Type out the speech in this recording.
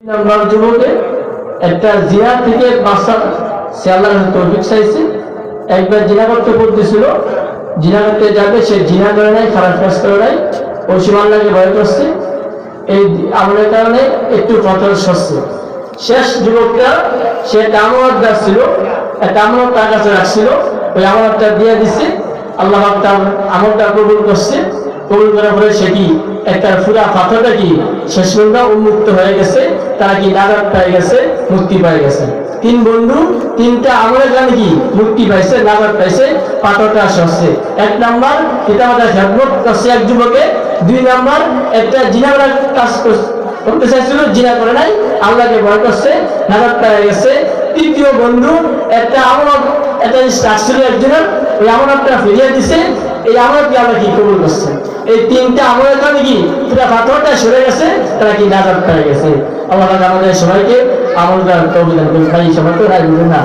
Number যুবকে একটা জিনা থেকে বাঁচা সে আল্লাহর তৌফিক চাইছে। একবার জিনা করতে বলতেছিল, জিনা করতে যাবে, সে জিনা করে নাই, খারাপ কাজ করে নাই, ও সীমাল্লাহকে ভয় করছে। এই আমলের কারণে একটু পথর সরছে। শেষ যুবকটা সে একটা আমানত ছিল, একটা আমানত তার কাছে রাখছিল, ওই আমানতটা দিয়ে দিচ্ছে। আল্লাহ তার আমলটা কবুল করছে। কবুল করার পরে সে কি একটা পুরা পাথরটা কি শেষ পর্যন্ত উন্মুক্ত হয়ে গেছে, তারা কি নাজাত পেয়ে গেছে, মুক্তি পেয়ে গেছে। তিন বন্ধু তিনটা আমলের কারণে কি মুক্তি পাইছে, নাজাত পাইছে, পাথরটা সরছে। এক নাম্বার পিতামাতার খেদমত করছে এক যুবকে। দুই নাম্বার একটা জিনার কাজ করতে চাইছিল, জিনা করে নাই, আল্লাহকে ভয় করছে, নাজাত পেয়ে গেছে। তৃতীয় বন্ধু একটা আমানত, একটা রাখছিল একজনের, ওই আমানতটা ফিরিয়ে দিছে। এই আমানতকে আল্লাহ কি কবুল করছে। এই তিনটা আমলের কারণে কি পুরা পাথরটা সরে গেছে, তারা কি নাজাত পেয়ে গেছে। আল্লাহ আমাদের সবাইকে আমল করার তৌফিক দান করুন। ভাই সবাই তো রায় না।